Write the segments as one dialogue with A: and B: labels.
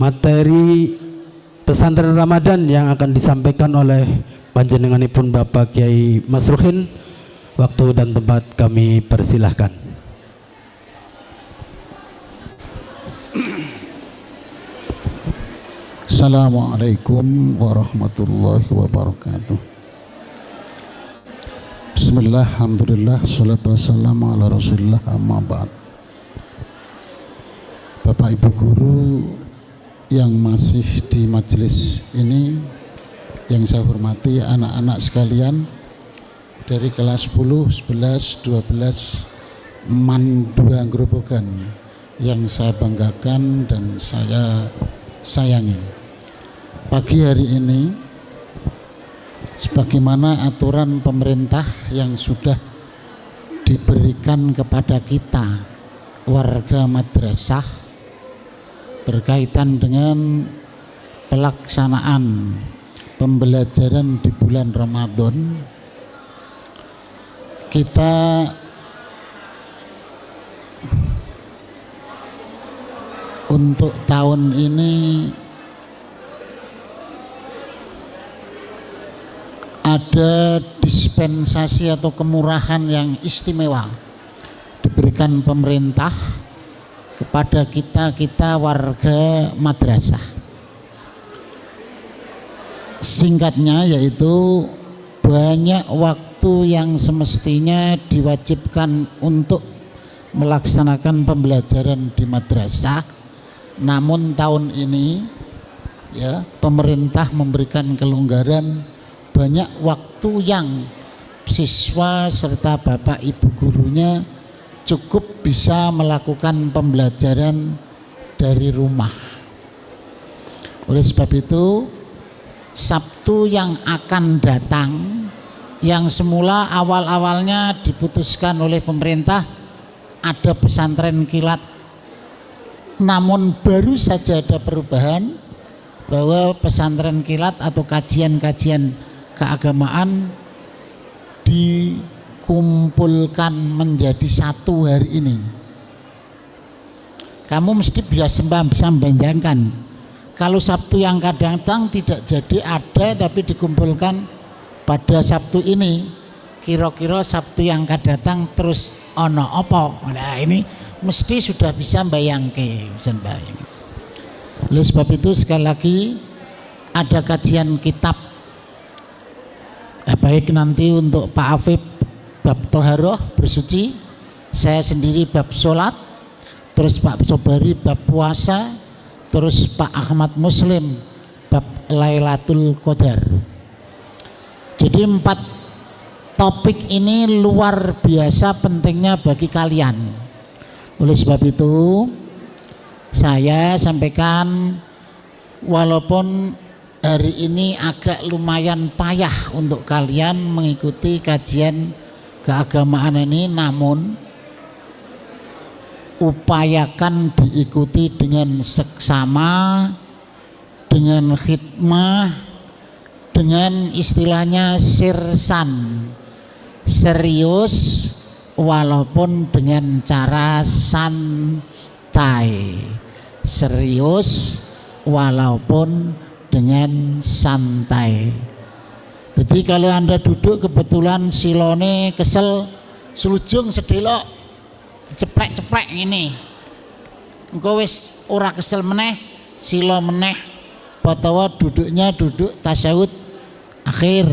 A: materi pesantren Ramadan yang akan disampaikan oleh panjenenganipun Bapak Kiai Masruhin. Waktu dan tempat kami persilahkan.
B: Assalamualaikum warahmatullahi wabarakatuh. Bismillah, alhamdulillah, salatu wassalamu ala rasulillah, amma ba'd. Bapak Ibu Guru yang masih di majelis ini, yang saya hormati, anak-anak sekalian dari kelas 10, 11, 12 MAN 2 Grobogan yang saya banggakan dan saya sayangi. Pagi hari ini, sebagaimana aturan pemerintah yang sudah diberikan kepada kita warga madrasah berkaitan dengan pelaksanaan pembelajaran di bulan Ramadan, kita untuk tahun ini ada dispensasi atau kemurahan yang istimewa diberikan pemerintah kepada kita warga madrasah. Singkatnya yaitu banyak waktu yang semestinya diwajibkan untuk melaksanakan pembelajaran di madrasah, namun tahun ini ya pemerintah memberikan kelonggaran, banyak waktu yang siswa serta bapak ibu gurunya cukup bisa melakukan pembelajaran dari rumah. Oleh sebab itu, Sabtu yang akan datang, yang semula awal-awalnya diputuskan oleh pemerintah ada pesantren kilat, namun baru saja ada perubahan bahwa pesantren kilat atau kajian-kajian keagamaan dikumpulkan menjadi satu hari ini. Kamu mesti bisa membayangkan kalau Sabtu yang kadang datang tidak jadi ada tapi dikumpulkan pada Sabtu ini, kira-kira Sabtu yang akan datang terus ono apa? Nah ini mesti sudah bisa bayangke. Oleh sebab itu sekali lagi ada kajian kitab, baik nanti untuk Pak Afif bab Toharoh bersuci, saya sendiri bab sholat, terus Pak Sobari bab puasa, terus Pak Ahmad Muslim bab Lailatul Qadar. Jadi 4 topik ini luar biasa pentingnya bagi kalian. Oleh sebab itu saya sampaikan, walaupun hari ini agak lumayan payah untuk kalian mengikuti kajian keagamaan ini, namun upayakan diikuti dengan seksama, dengan khidmah, dengan istilahnya sirsan, serius walaupun dengan cara santai, serius walaupun dengan santai. Jadi kalau Anda duduk kebetulan silone kesel, selujung sedelok ceplek-ceplek ini, engko wis ora kesel meneh, silo meneh, potowo duduknya duduk tasyahud akhir,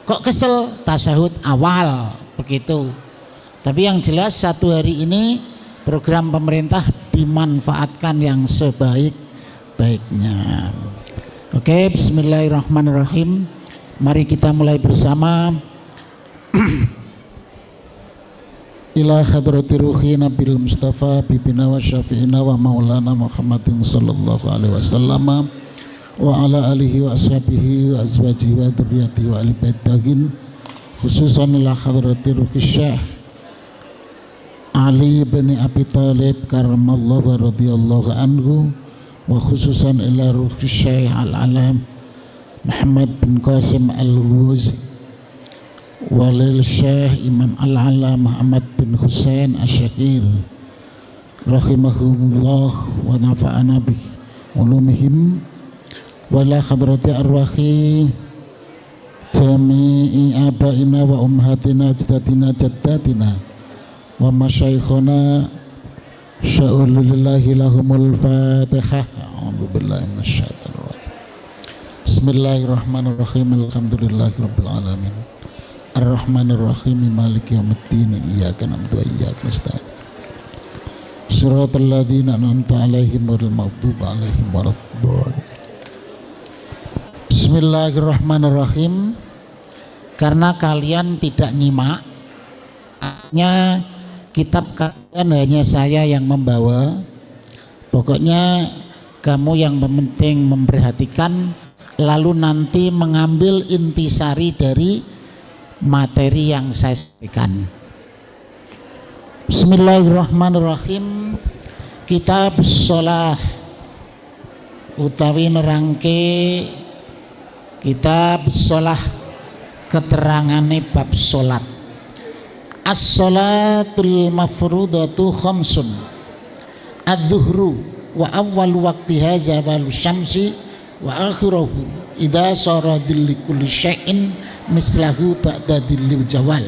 B: kok kesel tasyahud awal, begitu. Tapi yang jelas satu hari ini program pemerintah dimanfaatkan yang sebaik-baiknya. Oke, bismillahirrahmanirrahim. Mari kita mulai bersama. Ila hadrati ruhi Nabil Mustafa bibina wa syafi'ina wa maulana Muhammadin sallallahu alaihi wasallam wa ala alihi wa ashabihi wa azwajihi wa dzurriyyatihi wa ali baitihin, khususan ila hadrati ruhi Syekh Ali bin Abi Thalib karamallahu radhiyallahu anhu, wa khususan ila ruhi Syekh Al-Alam Muhammad bin Qasim Al-Ghuzi, walil Syekh Imam Al-Alam Muhammad bin Husain Asy-Syakir rahimahumullah wa nafa'ana bih ulumihim wa ila hadrati arwahi jami'i abaina wa ummahatina ajdatina jaddatina wa masyaikhona sya'ulillahi lahumul fatihah. A'udzu billahi minasyaitonir rajim. Bismillahirrahmanirrahim. Alhamdulillahi rabbil alamin. Ar-Rahmanir Rahim Maliki yaumiddin. Iyyaka na'budu wa iyyaka nasta'in. Shiratal ladzina an'amta 'alaihim ghairil maghdubi 'alaihim waladdallin. Bismillahirrahmanirrahim. Karena kalian tidak nyimak, hanya kitab kalian hanya saya yang membawa. Pokoknya kamu yang penting memperhatikan, lalu nanti mengambil intisari dari materi yang saya sampaikan. Bismillahirrahmanirrahim. Kitab shalah utawi nerangke kitab shalah keterangane bab salat. As-shalatul mafrudatu khamsun. Adz-dzuhru wa awwalu waqtiha zawalu syamsi wa akhiruhu idza sara dhillu kulli syai'in mislahu ba'da dhillil zawal.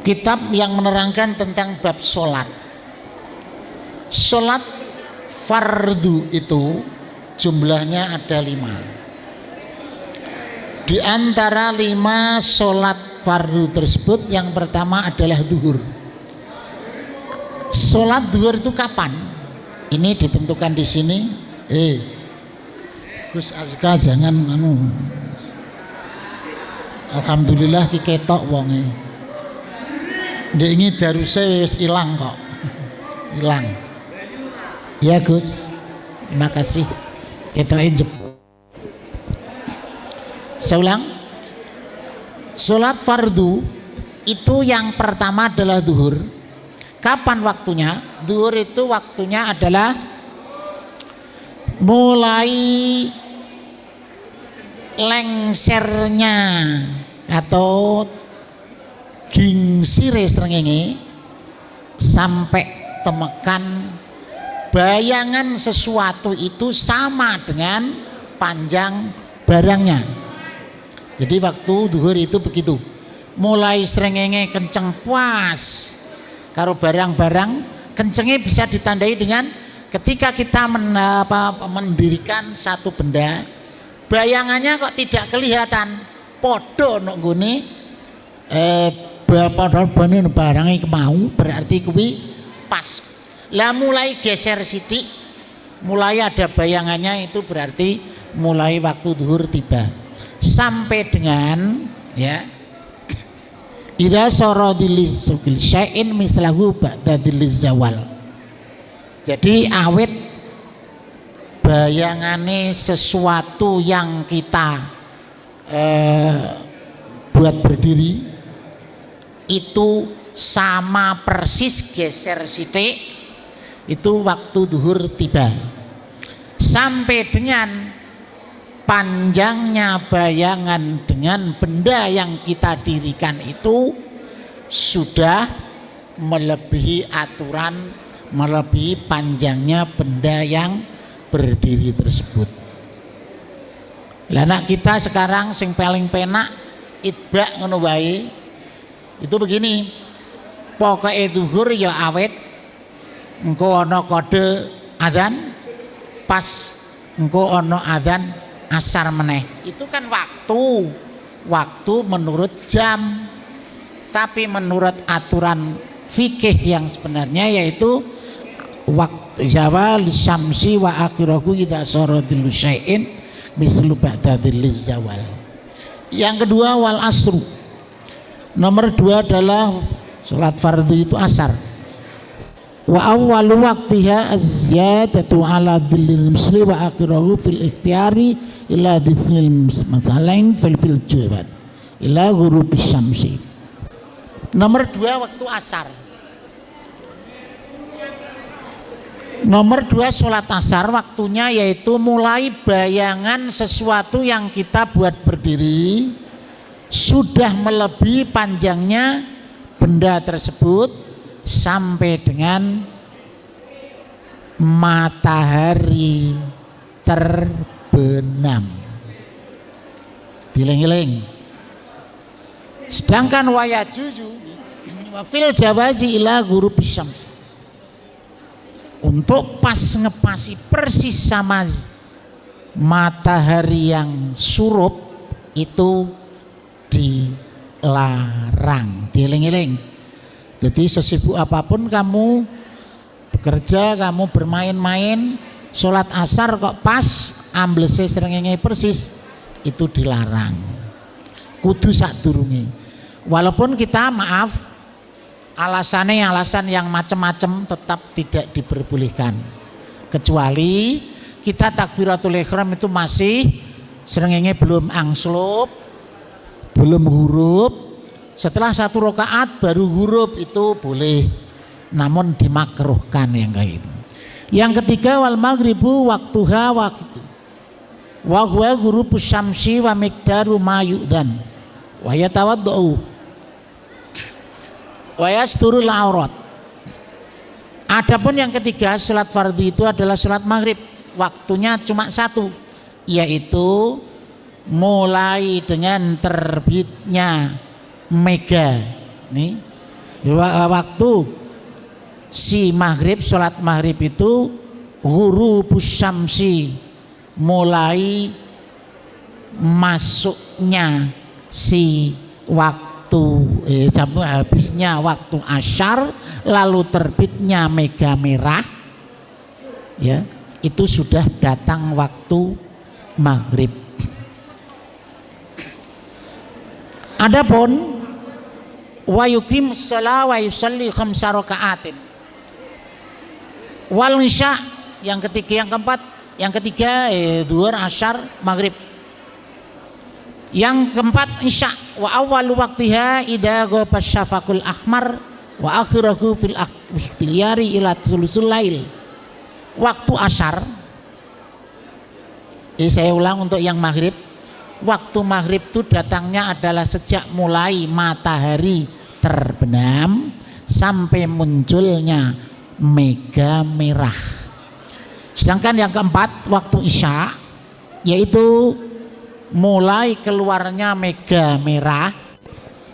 B: Kitab yang menerangkan tentang bab salat. Salat fardu itu jumlahnya ada 5. Di antara 5 salat fardu tersebut yang pertama adalah zuhur. Salat zuhur itu kapan? Ini ditentukan di sini. Gus Azka jangan Alhamdulillah ki ketok wonge. Ndek ini daruse wis ilang kok. Hilang. Ya Gus. Terima kasih. Ketoke jebol. Saya ulang. Salat fardu itu yang pertama adalah zuhur. Kapan waktunya? Zuhur itu waktunya adalah mulai lengsernya atau gingsire srengenge sampai temekan bayangan sesuatu itu sama dengan panjang barangnya. Jadi waktu zuhur itu begitu, mulai srengenge kenceng puas karo barang-barang, kencengnya bisa ditandai dengan ketika kita mendirikan satu benda, bayangannya kok tidak kelihatan, podo nok nggone barangnya kemau, berarti kuwi pas. Lah mulai geser sithik, mulai ada bayangannya, itu berarti mulai waktu zuhur tiba. Sampai dengan ya idza sara dhillis syai'in mislahu ba'da dhilliz zawal. Jadi awet bayangane sesuatu yang kita buat berdiri itu sama persis geser sithik, itu waktu zuhur tiba. Sampai dengan panjangnya bayangan dengan benda yang kita dirikan itu sudah melebihi aturan, melebihi panjangnya benda yang berdiri tersebut. Lah nak kita sekarang sing paling penak itbak ngono wae. Itu begini, pokoknya zuhur ya awet, engko ana kode adzan, pas engko ana adzan asar meneh. Itu kan waktu menurut jam, tapi menurut aturan fikih yang sebenarnya yaitu waktu zawal syamsi wa akhirahu idza saradil syai'in mislu ba'da dzilliz zawal. Yang kedua wal asru. Nomor 2 adalah salat fardu itu asar. Wa awwalu waqtiha az-ziyadatu ala dhillil musli wa akhirahu fil ikhtiyari ila dhillil masalain fil jubat ila ghurubis syamsi. Nomor 2 waktu asar. Nomor 2 sholat asar waktunya yaitu mulai bayangan sesuatu yang kita buat berdiri sudah melebihi panjangnya benda tersebut sampai dengan matahari terbenam. Diling-iling. Sedangkan wayajuju wa fil jawazi ila ghurubis syams. Untuk pas ngepasi persis sama matahari yang surup itu dilarang. Dieling-eling. Jadi sesibuk apapun kamu bekerja, kamu bermain-main, sholat asar kok pas amblese srengenge persis, itu dilarang. Kudu sadurunge. Walaupun kita maaf alasannya alasan yang macam-macam tetap tidak diperbolehkan. Kecuali kita takbiratul ihram itu masih srengenge belum angslup, belum huruf. Setelah 1 rakaat baru huruf itu boleh, namun dimakruhkan yang kayak itu. Yang ketiga wal maghribu waktuha waktu wa huwa ghurubus syamsi wa miqdaru ma yu'dan wa yatawaddau wa yasturul aurat. Adapun yang ketiga salat fardhu itu adalah salat maghrib, waktunya cuma 1, yaitu mulai dengan terbitnya mega nih waktu si maghrib, sholat maghrib itu ghurubus syamsi, mulai masuknya si waktu sampai habisnya waktu asyar, lalu terbitnya mega merah, ya itu sudah datang waktu maghrib. Adapun wa yuqim shalah wa yusalli khamsa rakaatin wal isya, yang ketiga, yang ketiga zuhur, asyar, maghrib. Yang keempat isya wa awwalu waqtiha idza ghaba syafaqul ahmar wa akhirahu fil ikhtiyari ila thulusul lail. Waktu asyar, saya ulang untuk yang maghrib. Waktu maghrib itu datangnya adalah sejak mulai matahari terbenam sampai munculnya mega merah. Sedangkan yang keempat waktu isya, yaitu mulai keluarnya mega merah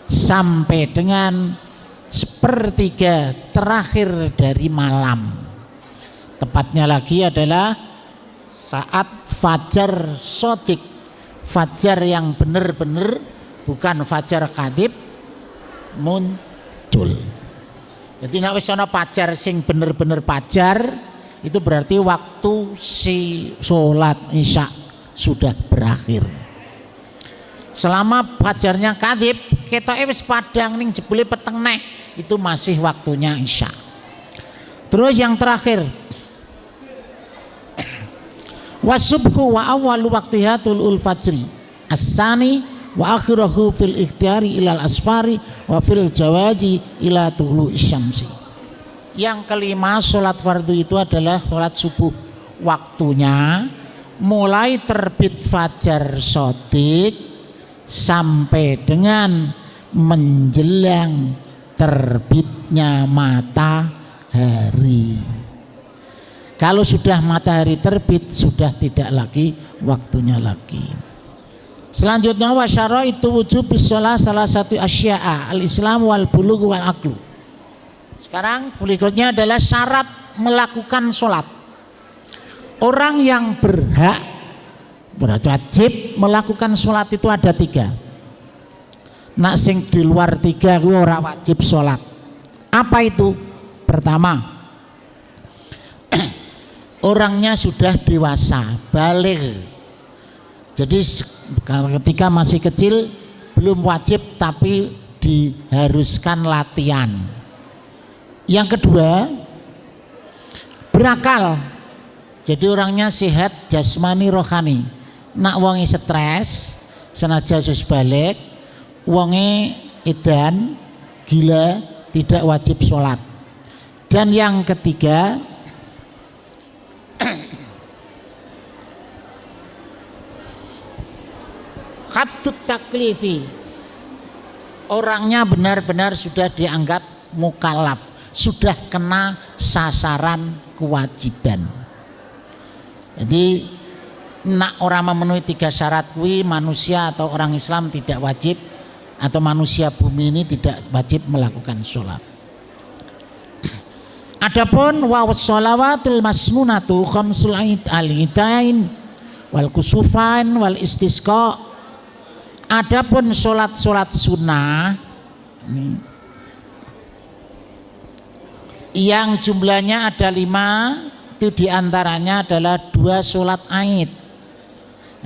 B: sampai dengan 1/3 terakhir dari malam. Tepatnya lagi adalah saat fajar sodik, fajar yang benar-benar, bukan fajar kadhib, muncul. Jadi nek wis ana fajar sing bener-bener fajar, itu berarti waktu si sholat isya sudah berakhir. Selama fajarnya kadhib, ketoke wis padang ning jebule peteng nek, itu masih waktunya isya. Terus yang terakhir wasubhu wa awwalu waqtiha tulul fajri as-sani wa akhirahu fil ikhtiyari ilal asfari wa fil jawazi ila tulu isyamsi. Yang kelima sholat fardu itu adalah sholat subuh, waktunya mulai terbit fajar shadiq sampai dengan menjelang terbitnya matahari. Kalau sudah matahari terbit sudah tidak lagi waktunya lagi. Selanjutnya wasyara itu wujub bisolah salah satu asya'a al-islam wal bulugh wal aqlu. Sekarang berikutnya adalah syarat melakukan sholat. Orang yang berhak wajib melakukan sholat itu ada 3. Nak sing di luar 3 kuwi ora wajib sholat. Apa itu? Pertama, orangnya sudah dewasa, baligh. Jadi ketika masih kecil belum wajib tapi diharuskan latihan. Yang kedua, berakal. Jadi orangnya sehat jasmani rohani. Nak wonge stres, senajan sus balik, wonge edan, gila, tidak wajib sholat. Dan yang ketiga, hattut taklifi, orangnya benar-benar sudah dianggap mukallaf, sudah kena sasaran kewajiban. Jadi nak orang memenuhi 3 syarat kuwi manusia atau orang Islam tidak wajib, atau manusia bumi ini tidak wajib melakukan sholat. Adapun wa sholawatul masnunatu khamsul al-idain wal kusufain wal istisqa. Adapun sholat-sholat sunnah yang jumlahnya ada 5, itu diantaranya adalah 2 sholat Aid,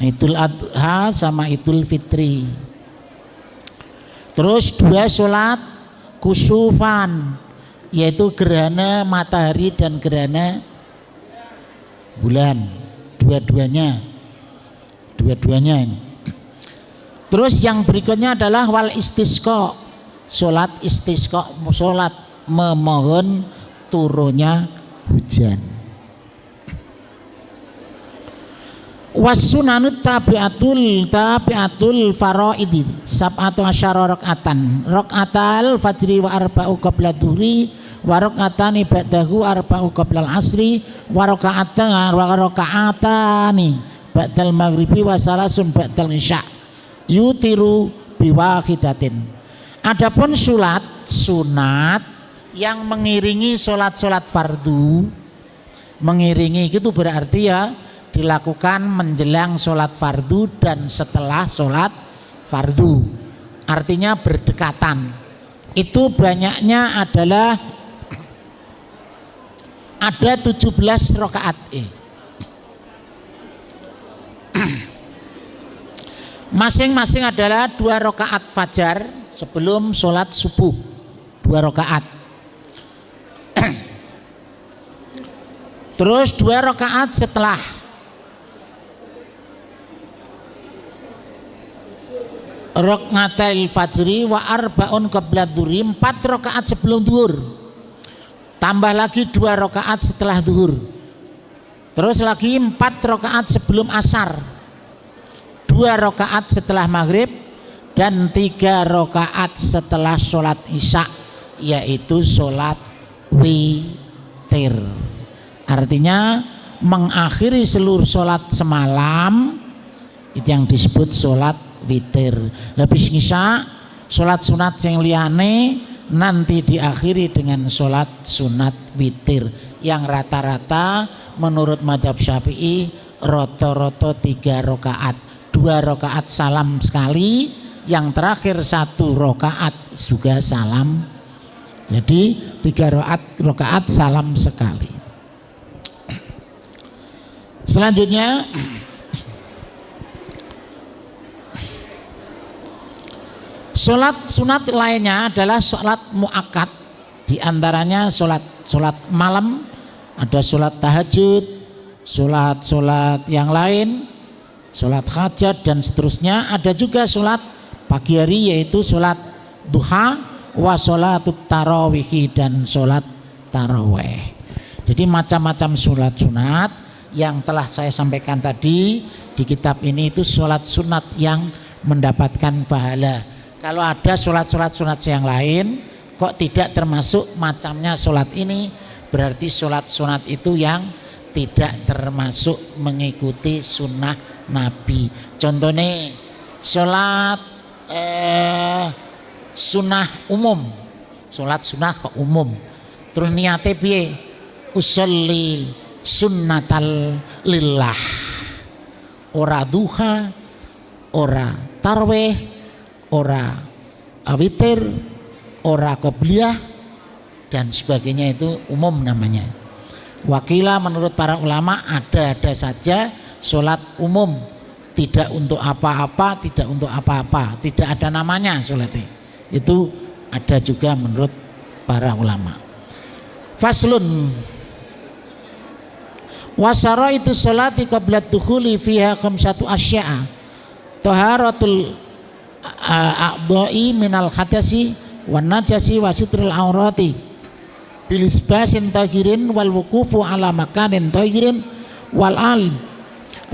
B: Idul Adha sama Idul Fitri. Terus 2 sholat kusufan, yaitu gerhana matahari dan gerhana bulan, dua-duanya ini. Terus yang berikutnya adalah wal istisqa, sholat istisqa, sholat memohon turunnya hujan. Wasunanut tabiatul faraidi sab'atu asyara raka'atan, raka'atal fajri wa arba'u qabla dhuhri wa raka'atani ba'dahu arba'u qabla al-asri wa raka'atani ba'dal maghribi wa salasun ba'dal isya yutiru biwahidatin. Adapun salat sunat yang mengiringi salat-salat fardu, mengiringi itu berarti ya dilakukan menjelang sholat fardu dan setelah sholat fardu, artinya berdekatan. Itu banyaknya adalah ada 17 rakaat. Masing-masing adalah 2 rakaat fajar sebelum sholat subuh, 2 rakaat. Terus 2 rakaat setelah rakaatil fajri wa arba'un qabla dhuhri, 4 rakaat sebelum zuhur, tambah lagi 2 rakaat setelah zuhur, terus lagi 4 rakaat sebelum asar, 2 rakaat setelah maghrib, dan 3 rakaat setelah sholat isya, yaitu sholat witir. Artinya mengakhiri seluruh sholat semalam, itu yang disebut sholat witir. Habis isya sholat sunat yang liane nanti diakhiri dengan sholat sunat witir yang rata-rata menurut mazhab Syafi'i rata-rata 3 rakaat, 2 rakaat salam sekali, yang terakhir 1 rakaat juga salam, jadi 3 rakaat salam sekali. Selanjutnya sholat sunat lainnya adalah sholat muakkad, diantaranya sholat malam, ada sholat tahajud, sholat yang lain, sholat hajat dan seterusnya. Ada juga sholat pagi hari, yaitu sholat duha wa sholatut tarawih dan sholat taraweh. Jadi macam-macam sholat sunat yang telah saya sampaikan tadi di kitab ini, itu sholat sunat yang mendapatkan pahala. Kalau ada sholat sunat yang lain kok tidak termasuk macamnya sholat ini, berarti sholat sunat itu yang tidak termasuk mengikuti sunnah Nabi. Contohnya sholat sunnah umum, sholat sunnah kok umum, terus niatnya piye? Usolli sunnatal lillah, ora duha, ora tarweh, ora witir, ora qobliyah dan sebagainya, itu umum namanya. Wakila menurut para ulama ada saja sholat umum, tidak untuk apa-apa, tidak untuk apa-apa, tidak ada namanya sholatnya, itu ada juga menurut para ulama. Faslun wasara itu sholati qabla dukhuli fiha khamsatu asya'a taharatul a'dha'i minal hadasi wan najasi wa sutrul aurati bilisbasin tahirin wal wuqufu ala makanin tahirin wal al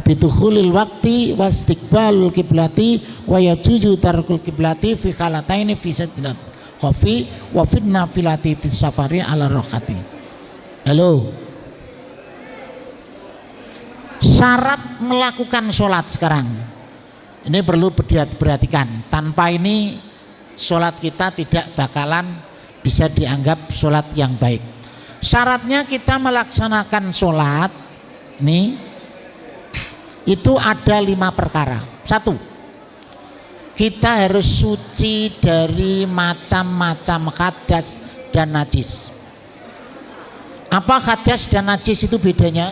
B: bidukhulil waqti wa istiqbalul kiblati wa yajuju tarkul kiblati fi khalataini fi sadrat khafi wa fitna filati fi safari ala rohati. Halo. Syarat melakukan sholat sekarang. Ini perlu diperhatikan. Tanpa ini sholat kita tidak bakalan bisa dianggap sholat yang baik. Syaratnya kita melaksanakan sholat ini itu ada 5 perkara. 1, kita harus suci dari macam-macam hadas dan najis. Apa hadas dan najis itu bedanya?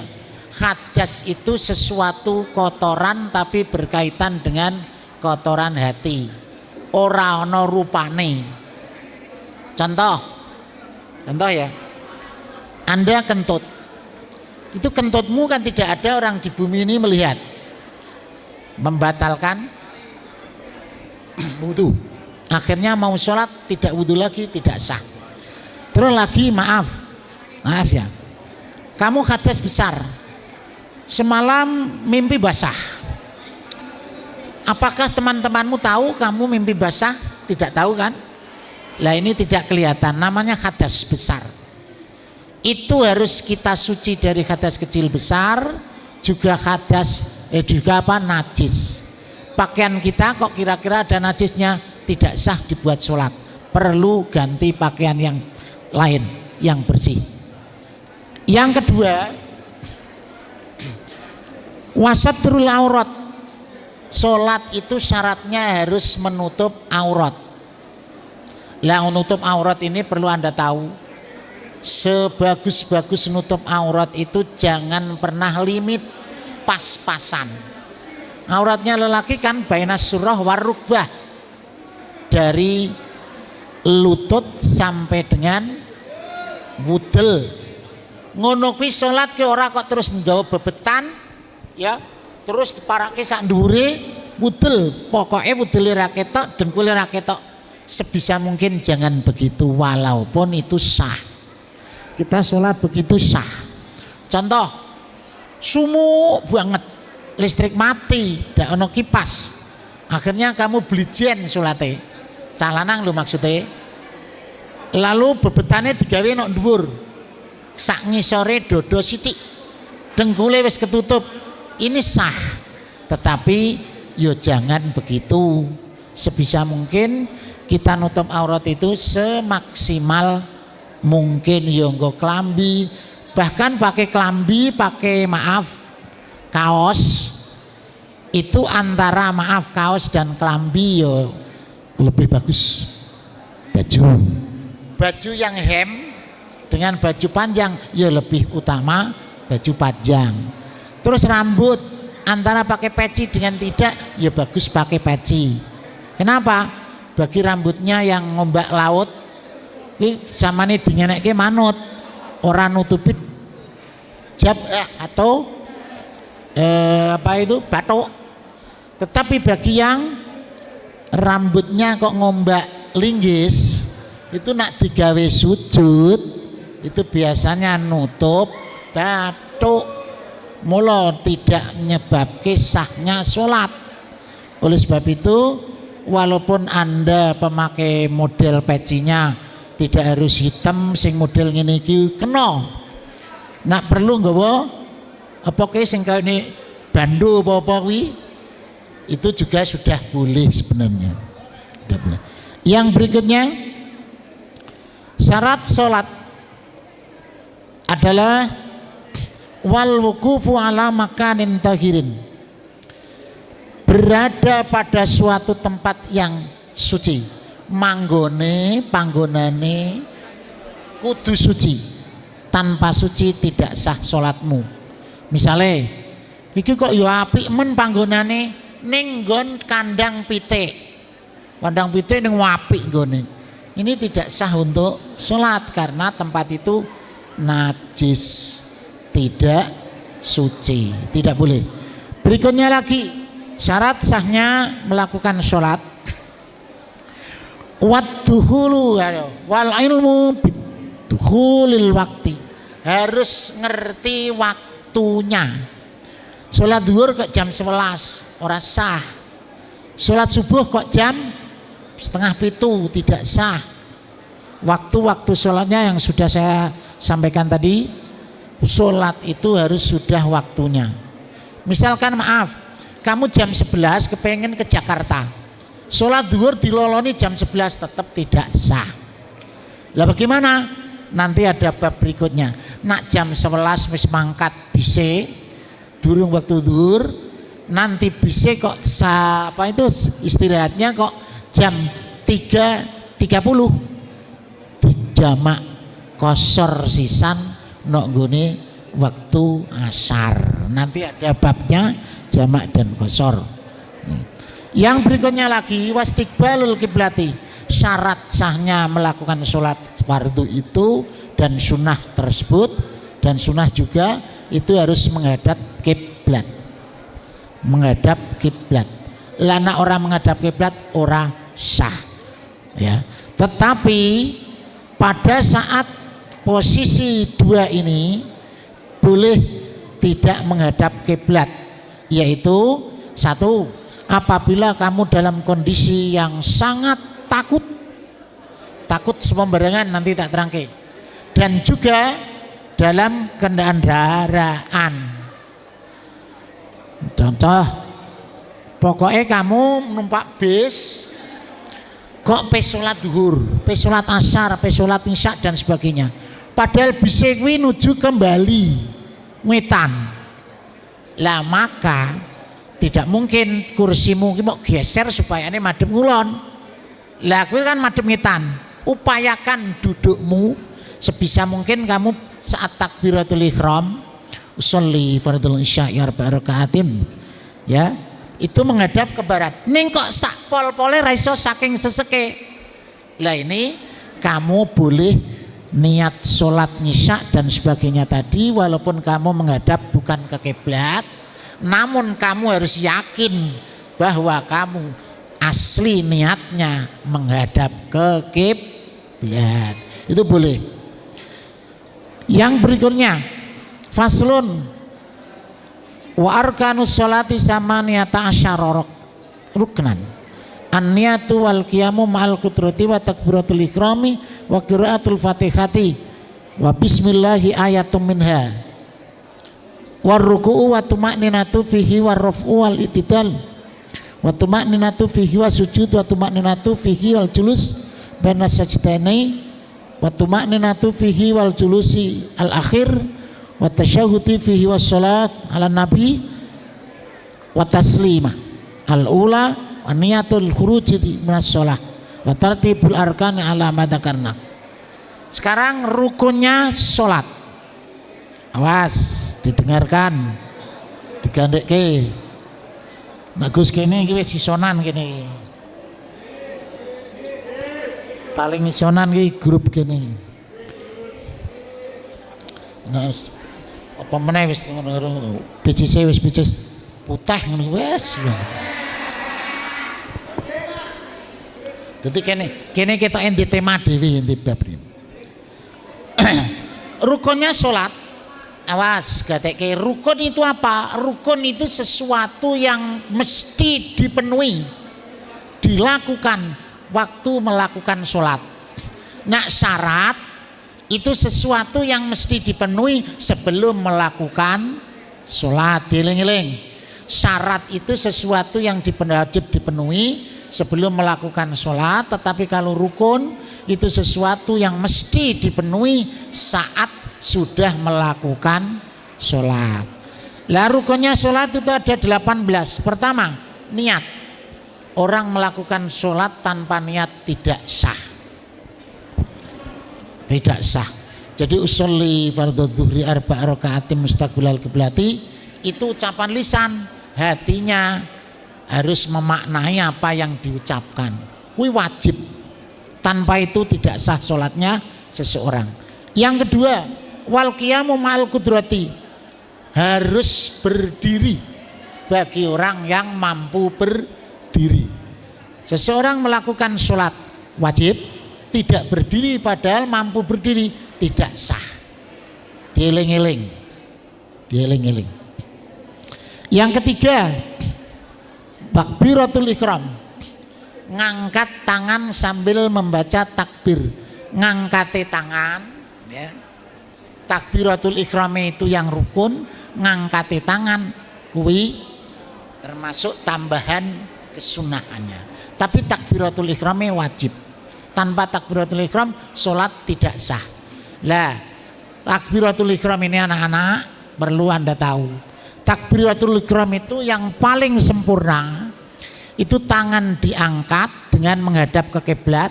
B: Hadas itu sesuatu kotoran tapi berkaitan dengan kotoran hati. Ora ana rupane. Contoh ya. Anda kentut. Itu kentutmu kan tidak ada orang di bumi ini melihat. Membatalkan wudu. Akhirnya mau sholat tidak wudu lagi, tidak sah. Terus lagi maaf ya. Kamu hadas besar. Semalam mimpi basah. Apakah teman-temanmu tahu kamu mimpi basah? Tidak tahu kan? Lah ini tidak kelihatan, namanya hadas besar. Itu harus kita suci dari hadas kecil besar, juga najis. Pakaian kita kok kira-kira ada najisnya, tidak sah dibuat sholat. Perlu ganti pakaian yang lain, yang bersih. Yang kedua, wasatrul aurat. Sholat itu syaratnya harus menutup aurat. Lah menutup aurat ini perlu Anda tahu, sebagus-bagus nutup aurat itu jangan pernah limit pas-pasan. Auratnya lelaki kan bainas surah warukbah, dari lutut sampai dengan budel. Ngono kuwi salat ke ora kok terus nggawa bebetan ya, terus diparake sak ndhure budel, pokoknya budele ra ketok, dengkule ra ketok. Sebisa mungkin jangan begitu, walaupun itu sah. Kita sholat begitu sah. Contoh, sumuk banget, listrik mati, ndak ono kipas. Akhirnya kamu beli jen sholatnya, calanang lo maksudnya. Lalu bebetane digawe nok dhuwur, sak ngisore dodo sithik, dengkule wis ketutup. Ini sah, tetapi yo jangan begitu. Sebisa mungkin kita nutup aurat itu semaksimal mungkin. Yo nggo klambi, bahkan pakai klambi, pakai kaos, itu antara kaos dan klambi yo lebih bagus. Baju yang hem dengan baju panjang ya lebih utama baju panjang. Terus rambut antara pakai peci dengan tidak ya bagus pakai peci. Kenapa? Bagi rambutnya yang ngombak laut ini zamane dingenekke manut, ora nutupi jab atau batuk. Tetapi bagi yang rambutnya kok ngombak linggis, itu nak digawe sujud itu biasanya nutup batuk, mula tidak nyebabke sahnya sholat. Oleh sebab itu, walaupun Anda pemakai model pecinya tidak harus hitam, sing model ngene iki kena. Nak perlu nggawa apa ke sing kene bandu apa kuwi, itu juga sudah boleh sebenarnya. Sudah boleh. Yang berikutnya, syarat sholat adalah wal wukufu ala makanin tahirin, berada pada suatu tempat yang suci, panggonane kudu suci. Tanpa suci tidak sah sholatmu. Misalnya iki kok ya apik men panggonane ning nggon kandang pitik, ning apik nggone. Ini tidak sah untuk sholat karena tempat itu najis, tidak suci, tidak boleh. Berikutnya lagi, syarat sahnya melakukan sholat wadduhulu wal ilmu biduhulil wakti, harus ngerti waktunya. Sholat zuhur kok jam 11 ora sah, sholat subuh kok jam 6:30 tidak sah. Waktu-waktu sholatnya yang sudah saya sampaikan tadi, sholat itu harus sudah waktunya. Misalkan maaf, kamu jam 11 kepengen ke Jakarta, sholat zuhur diloloni jam 11 tetap tidak sah. Lah bagaimana? Nanti ada bab berikutnya. Nak jam 11 wis mangkat bise, durung waktu zuhur, nanti bise kok apa itu istirahatnya kok jam 3.30 dijamak kosor sisan nok gone waktu asar. Nanti ada babnya jamak dan kosor. Yang berikutnya lagi wastiqbalul kiblati, syarat sahnya melakukan sholat fardu itu dan sunnah tersebut, dan sunnah juga itu harus menghadap kiblat. Menghadap kiblat. Lana orang menghadap kiblat ora sah. Ya. Tetapi pada saat posisi dua ini boleh tidak menghadap kiblat, yaitu satu, apabila kamu dalam kondisi yang sangat takut sembarangan, nanti tak terangke, dan juga dalam kendaraan. Contoh, pokoknya kamu numpak bis kok pe sholat duhur, pe sholat asar, pe sholat isya dan sebagainya, padahal bisa kuwi nuju kembali Wetan. Lah maka tidak mungkin kursimu ki mau geser supaya ini madhep ngulon. Lah kuwi kan madhep ngetan. Upayakan dudukmu sebisa mungkin kamu saat takbiratul ihram, usolli fardhul isya arba'a rakaatin, ya, itu menghadap ke barat. Ning kok sak pol-pole ra iso saking seseke. Lah ini kamu boleh niat sholat isya dan sebagainya tadi, walaupun kamu menghadap bukan ke kiblat, namun kamu harus yakin bahwa kamu asli niatnya menghadap ke kiblat. Itu boleh. Yang berikutnya, faslun wa arkanus sholati samaniyata asyara ruknan, an-niyatu wal qiyamu ma'al qudrati wa takbiratul ikrami wa qiraatul fatihati wa bismillahi ayatum minha war ruku'u wa tuma'ninatu fihi war raf'u wal itidal wa tuma'ninatu fihi wa sujud wa tuma'ninatu fihi wal julus baina sajdaini wa tuma'ninatu fihi wal julusi al akhir wa tasyahudi fihi was salat ala nabi wa taslimah al ula wa niyatul khuruji minas shalah wa tartibul arkan ala ma dzakarna. Sekarang rukunnya salat. Awas didengarkan, digandekke. Nek Gus kene iki wis sisonan kene. Paling sisonan iki grup kene. Nah, apa meneh wis BCC wis bicis putih ngono wis. Jadi kene kita enti tema dewi enti bab ini. Rukunnya sholat. Awas, gatekke rukun itu apa? Rukun itu sesuatu yang mesti dipenuhi, dilakukan waktu melakukan sholat. Nah, syarat itu sesuatu yang mesti dipenuhi sebelum melakukan sholat. Dieling-eling. Syarat itu sesuatu yang wajib dipenuhi sebelum melakukan sholat, tetapi kalau rukun itu sesuatu yang mesti dipenuhi saat sudah melakukan sholat. Lah rukunnya sholat itu ada 18. Pertama, niat. Orang melakukan sholat tanpa niat tidak sah. Tidak sah. Jadi usolli fardhu dzuhri arba'a rakaatin mustaqbilal qiblati itu ucapan lisan, hatinya harus memaknai apa yang diucapkan. Kuwi wajib. Tanpa itu tidak sah sholatnya seseorang. Yang kedua, wal qiyamu ma'al qudrati, harus berdiri bagi orang yang mampu berdiri. Seseorang melakukan sholat wajib, tidak berdiri padahal mampu berdiri, tidak sah. Dieling-eling. Dieling-eling. Yang ketiga, takbiratul ihram, ngangkat tangan sambil membaca takbir. Ngangkate tangan, ya, takbiratul ihram itu yang rukun, ngangkati tangan kuwi termasuk tambahan kesunahannya. Tapi takbiratul ihram wajib. Tanpa takbiratul ihram sholat tidak sah. Lah, takbiratul ihram ini anak-anak perlu Anda tahu. Takbiratul ihram itu yang paling sempurna. Itu tangan diangkat dengan menghadap ke kiblat.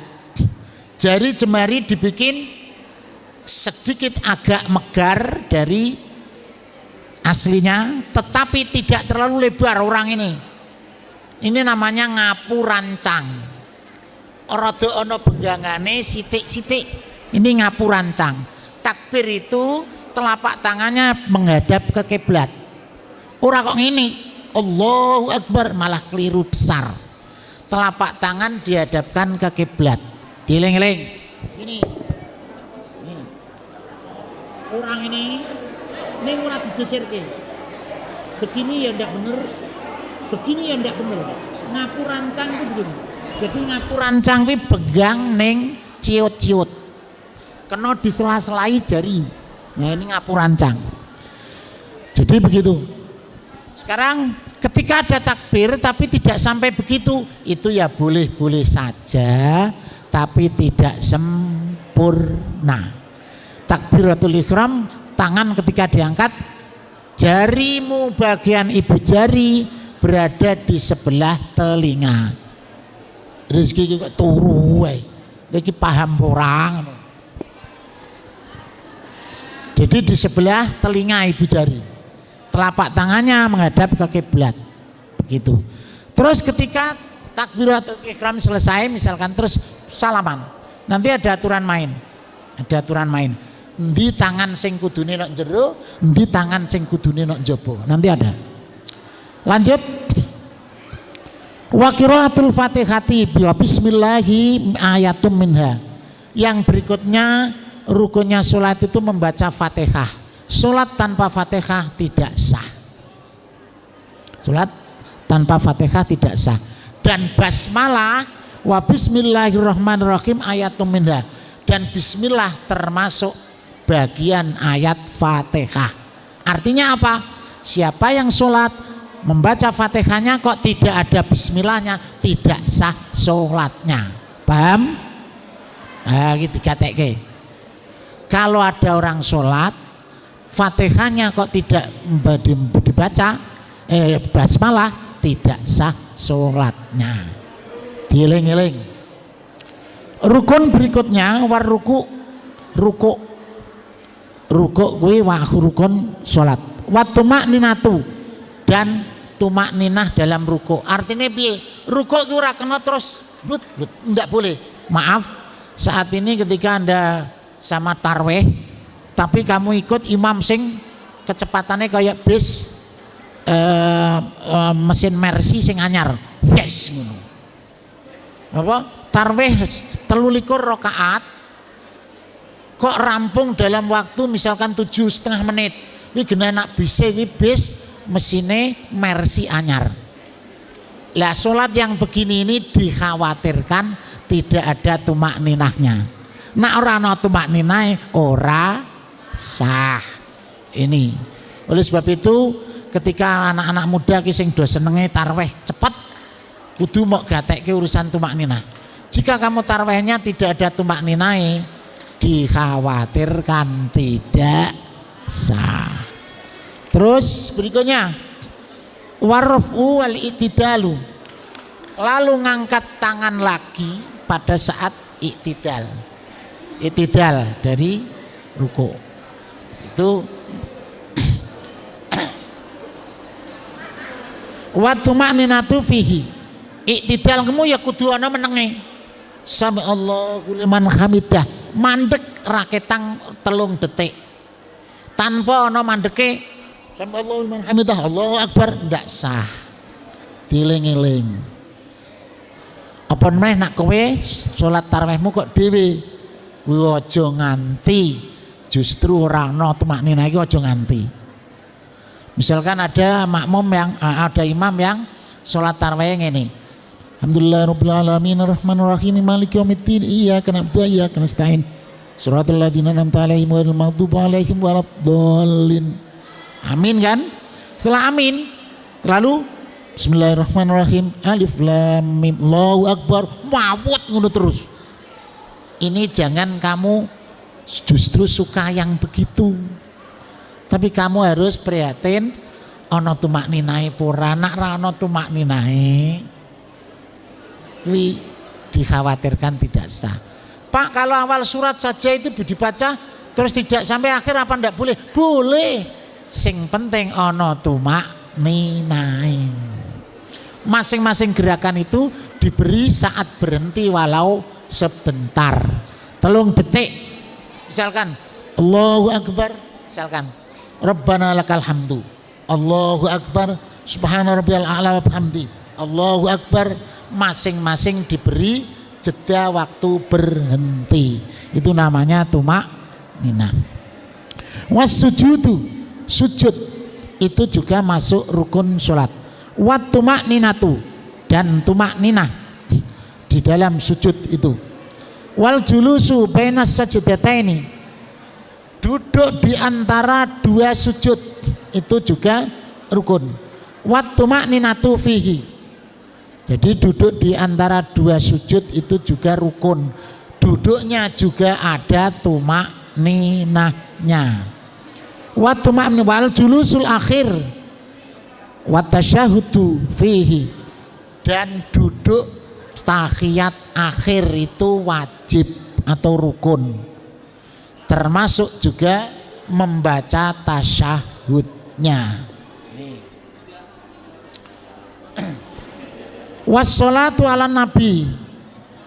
B: Jari jemari dibikin sedikit agak megar dari aslinya, tetapi tidak terlalu lebar orang ini. Ini namanya ngapurancang. Rada ana benggangane sithik-sithik. Ini ngapurancang. Takbir itu telapak tangannya menghadap ke kiblat. Ora kok ngene, Allahu Akbar, malah keliru besar. Telapak tangan dihadapkan ke kiblat. Dieling-eling. Ini. Orang ini ora dijejerke. Begini ya ndak bener. Begini ya ndak bener. Ngapurancang itu begini. Jadi ngapurancang kuwi pegang ning ciut-ciut. Kena disela-selai jari. Nah ini ngapurancang. Jadi begitu. Sekarang ketika ada takbir tapi tidak sampai begitu, itu ya boleh-boleh saja, tapi tidak sempurna. Takbiratul ihram, tangan ketika diangkat, jarimu bagian ibu jari berada di sebelah telinga. Rezeki kok turu wae. Iki paham orang. Jadi di sebelah telinga ibu jari. Telapak tangannya menghadap ke kiblat. Begitu. Terus ketika takbiratul ihram selesai misalkan terus salaman. Nanti ada aturan main. Ada aturan main. Endi tangan sing kudune nang jero, endi tangan sing kudune nang njaba. Nanti ada. Lanjut. Wa qiraatul Fatihati bi bismillahi ayatum minha. Yang berikutnya rukunnya salat itu membaca Fatihah. Salat tanpa Fatihah tidak sah. Salat tanpa Fatihah tidak sah. Dan basmalah wa bismillahirrahmanirrahim ayatum minha. Dan bismillah termasuk bagian ayat Fatihah. Artinya apa? Siapa yang sholat membaca Fatihahnya kok tidak ada bismillahnya, tidak sah sholatnya. Paham? Nah, gitu katek. Kalau ada orang sholat Fatihahnya kok tidak dibaca, basmalah, tidak sah sholatnya. Dieling-eling. Rukun berikutnya war ruku kuwi wa rukun salat. Wa tumakninatu, dan tumakninah dalam ruku. Artinya piye? Ruku ki ora kena terus blut, enggak boleh. Maaf, saat ini ketika Anda sama tarweh tapi kamu ikut imam sing kecepatannya kayak bis mesin Mercy sing anyar. Yes ngono. Apa? Tarweh 23 rakaat kok rampung dalam waktu misalkan 7,5 menit. Ini gena nak bisa ini bis mesine Mercy anyar. Lah sholat yang begini ini dikhawatirkan tidak ada tumak ninahnya. Nak ora ana tumak ninah ora sah. Ini. Oleh sebab itu ketika anak-anak muda ki sing do senenge tarweh cepet kudu mok gatekke urusan tumak ninah. Jika kamu tarwehnya tidak ada tumak ninah, dikhawatirkan tidak sah. Terus berikutnya warfu wal itidalu, lalu ngangkat tangan lagi pada saat itidal dari ruku itu. Wa tumakninatu fihi, itidal kamu ya kudu ana menenge. Sami Allahu liman hamidah, mandek raketang 3 detik tanpa ana mandeke sami Allahu liman hamidah Allahu Akbar ndak sah. Dieling-eling. Apa meneh nak kowe salat tarawihmu kok dhewe kuwi aja nganti, justru ora ana tumakninah iki aja nganti. Misalkan ada makmum yang ada imam yang salat tarawih ngene. Alhamdulillahirabbil alamin arrahmanirrahim maliki yaumiddin iyyaka na'budu wa iyyaka nasta'in Shiratal ladzina an'amta 'alaihim ghairil maghdubi 'alaihim waladdallin. Amin kan? Setelah amin, lalu bismillahirrahmanirrahim, alif lam mim, Allahu akbar, mawut ngono terus. Ini jangan kamu justru suka yang begitu. Tapi kamu harus prihatin ana tumakninae pura, nak ra ana tumakninae kuwi dikhawatirkan tidak sah. Pak, kalau awal surat saja itu dibaca terus tidak sampai akhir apa ndak boleh? Boleh. Sing penting ana tumakninae. Masing-masing gerakan itu diberi saat berhenti walau sebentar. 3 detik. Misalkan Allahu akbar, misalkan Rabbana lakal hamdu. Allahu akbar, subhana rabbiyal a'la wa bihamdi. Allahu akbar, masing-masing diberi jeda waktu berhenti. Itu namanya tumakninah. Was sujudu, sujud itu juga masuk rukun sholat. Wat tumakninatu, dan tumakninah di dalam sujud itu. Wal julusu bainas sajdataini, duduk di antara 2 sujud itu juga rukun. Wat tumakninatu fihi, jadi duduk di antara 2 sujud itu juga rukun. Duduknya juga ada tumakninahnya. Wat tumaknin wal julusul akhir wat tasyahudu fihi, dan duduk tahiyat akhir itu wajib atau rukun, termasuk juga membaca tasyahudnya. Wassalatu ala nabi,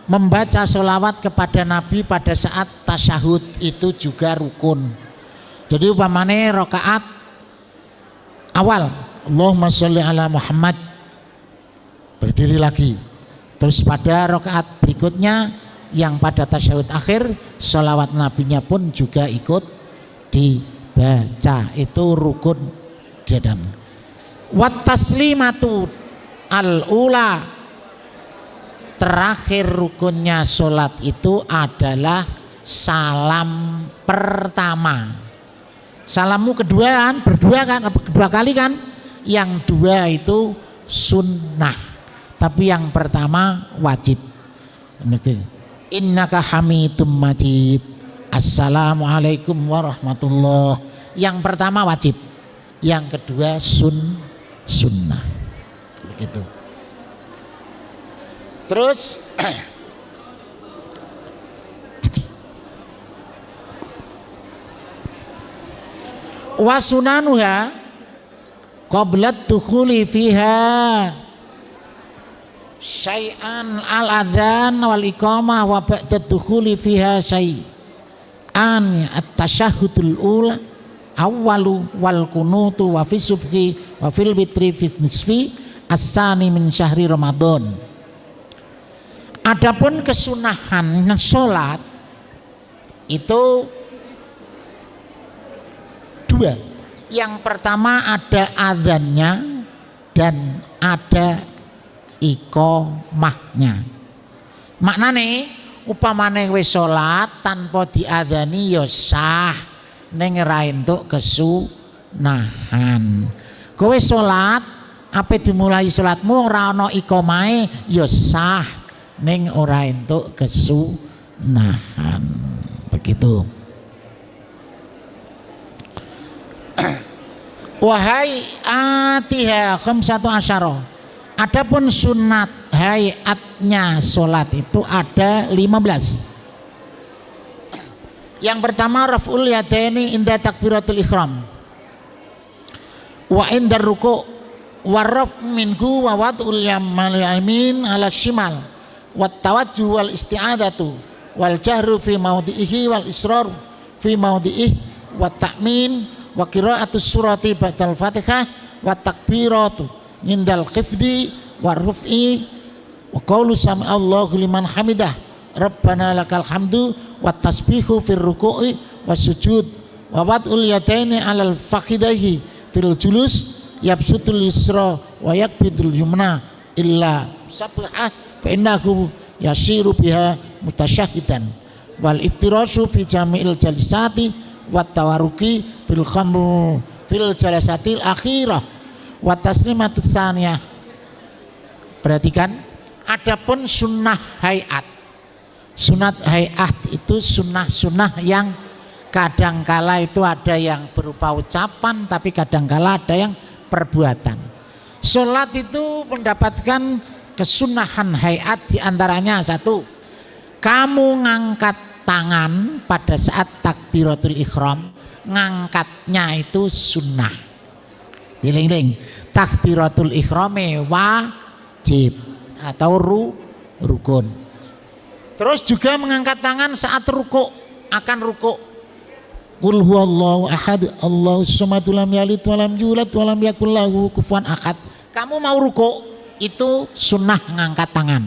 B: membaca sholawat kepada nabi pada saat tasyahud itu juga rukun. Jadi umpamane rakaat awal Allahumma sholli ala Muhammad, berdiri lagi. Terus pada rakaat berikutnya yang pada tasyahud akhir sholawat nabinya pun juga ikut dibaca. Itu rukun dan wat taslimatu al-ula, terakhir rukunnya sholat itu adalah salam pertama. Salammu kedua kan, berdua kan, kedua kali kan. Yang 2 itu sunnah, tapi yang pertama wajib. Innaka hamidum majid, assalamualaikum warahmatullah. Yang pertama wajib, yang kedua sunnah. Begitu. Terus wasunanuha qablat dukhuli fiha syai'an al-adzan wal iqamah wa ba'da dukhuli fiha syai'an at-tasyahhudul ula awwalu wal kunutu wa fi subhi wa fil witri fi nisfi as-sani min syahri Ramadan. Adapun kesunahan salat itu 2. Yang pertama ada azannya dan ada iqomahnya. Maknane upamane wis salat tanpa diadzani ya sah, ning ra entuk kesunahan. Kowe salat ape dimulai salatmu ora ana iqomahe ya sah, ning ora entuk kesunahan. Begitu. Wahai atiha khamsatu asyara, adapun sunat hayatnya solat itu ada 15. Yang pertama raf'ul yadaini inda takbiratul ihram wa inda ruku' wa raf' minhu wa wad'ul yamin ala shimal wa tawajjuh wal isti'adatu wal jahru fi mawdi'ihi wal israr fi mawdi'ihi wa ta'min wa qira'atus surati ba'dal Fatihah wa takbiratu indal khifdi wa ruf'i wa qawlu sami Allahu liman hamidah Rabbana lakal hamdu wa tasbihu fir ruku'i was sujud wa wad'ul yadaini 'alal fakhidaihi fil julus yabsutul yusra wa yakbidul yumna illa sab'ah fa innahu yasiru biha mutasyahidan wal iftirashu fi jami'il jalisati wat tawaruki bil khamr fil jalasatil akhirah wa taslimatus saniyah. Perhatikan, adapun sunnah hayat. Sunat hayat itu sunnah-sunnah yang kadangkala itu ada yang berupa ucapan, tapi kadangkala ada yang perbuatan. Sholat itu mendapatkan kesunahan hayat, diantaranya satu, kamu ngangkat tangan pada saat takbiratul ihram, ngangkatnya itu sunnah. Diling-ling, takbiratul ihrame wajib atau rukun. Terus juga mengangkat tangan saat ruku, akan ruku. Qul huwallahu ahad, Allahus samad, lam yalid walam yulad walam yakul lahu kufuwan ahad. Kamu mau ruku, itu sunnah ngangkat tangan.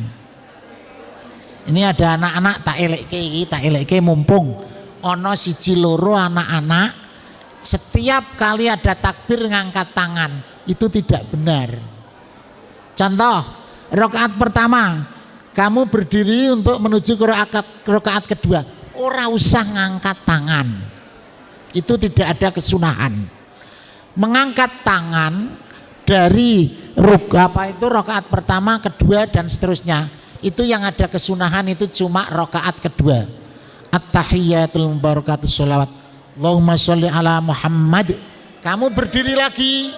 B: Ini ada anak-anak tak elekke mumpung ono siji loro anak-anak setiap kali ada takbir ngangkat tangan, itu tidak benar. Contoh, rakaat pertama kamu berdiri untuk menuju ke rakaat kedua, ora usah ngangkat tangan. Itu tidak ada kesunahan. Mengangkat tangan dari rakaat pertama, kedua dan seterusnya, itu yang ada kesunahan itu cuma rakaat kedua. At-tahiyyatul mubarakatus sholawat Allahumma sholli ala Muhammad. Kamu berdiri lagi.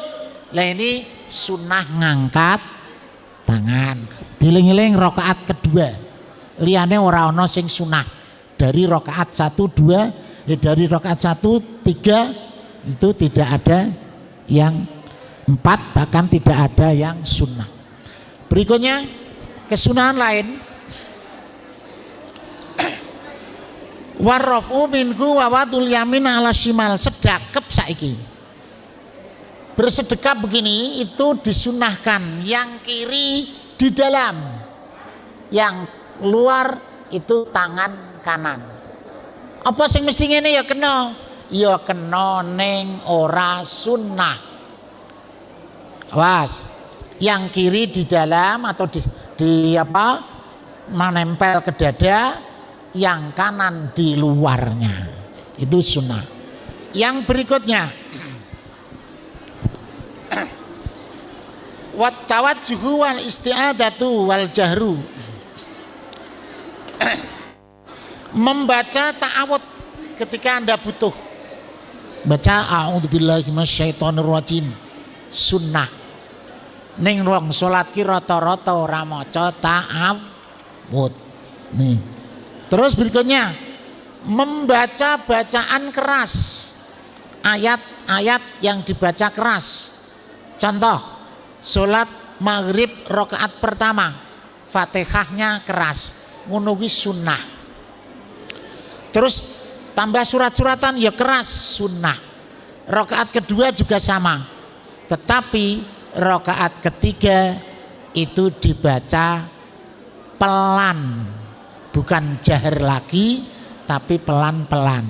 B: Lah ini sunnah ngangkat tangan. Diling-iling rakaat kedua. Liyane ora ana sing sunah. Dari rakaat 1 2, dari rakaat 1 3 itu tidak ada yang 4, bahkan tidak ada yang sunnah. Berikutnya kesunahan lain, warrafu minku wa wadul yamin ala shimal, sedekap saiki. Bersedekap begini itu disunahkan, yang kiri di dalam, yang luar itu tangan kanan. Apa sing mesti ngene ya kena? Ya kena ning ora sunnah. Awas, yang kiri di dalam atau di apa? Menempel ke dada, yang kanan di luarnya. Itu sunnah. Yang berikutnya, wat tawajjuhu wal isti'adatu wal jahru. Membaca ta'awud ketika Anda butuh. Baca a'udzubillahi minasyaitonirrajim. Sunnah. Ning wong salat ki rata-rata ora maca ta'awud. Nih. Terus berikutnya, membaca bacaan keras. Ayat-ayat yang dibaca keras. Contoh, salat maghrib rakaat pertama, Fatihahnya keras, ngono kuwi sunnah. Terus tambah surat-suratan ya keras, sunnah. Rakaat kedua juga sama. Tetapi rakaat ketiga itu dibaca pelan, bukan jahar lagi, tapi pelan-pelan.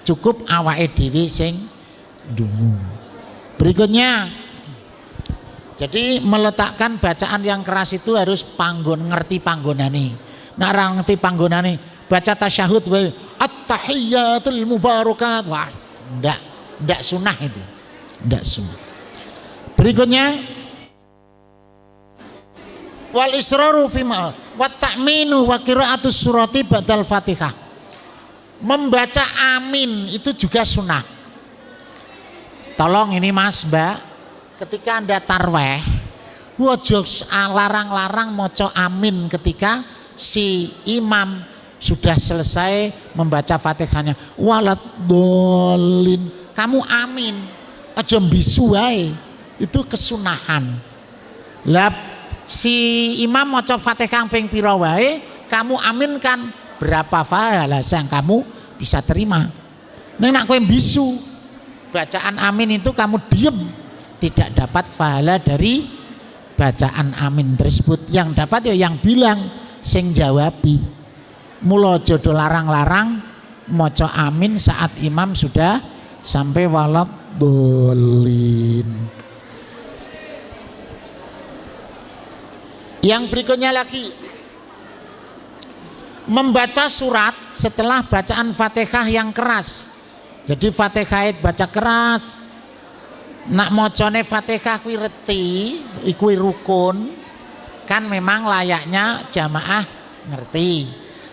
B: Cukup awake dhewe sing ndungu. Berikutnya, jadi meletakkan bacaan yang keras itu harus ngerti panggonane. Nek ora ngerti panggonane, baca tasyahud wae at-tahiyyatul mubarakat. Wah, ndak sunah itu. Ndak sunah. Berikutnya, wal israru fima wa ta'minu wa qiraatus surati ba'dal Fatihah. Membaca amin itu juga sunnah. Tolong ini Mas, Mbak, ketika Anda tarweh, ojo larang-larang maca amin ketika si imam sudah selesai membaca Fatihahnya. Walad dolin, kamu amin, aja mbisu wae. Itu kesunahan. Lah si imam maca Fatihah ping pira wae, kamu aminkan, berapa pahala yang kamu bisa terima. Nek kowe mbisu, bacaan amin itu kamu diem, tidak dapat pahala dari bacaan amin tersebut. Yang dapat ya yang bilang, sing jawabi. Mula jodoh larang-larang maca amin saat imam sudah sampai walad dolin. Yang berikutnya lagi, membaca surat setelah bacaan Fatihah yang keras. Jadi Fatihah baca keras, nak mocone Fatihah kuwi reti, iku rukun, kan memang layaknya jamaah ngerti.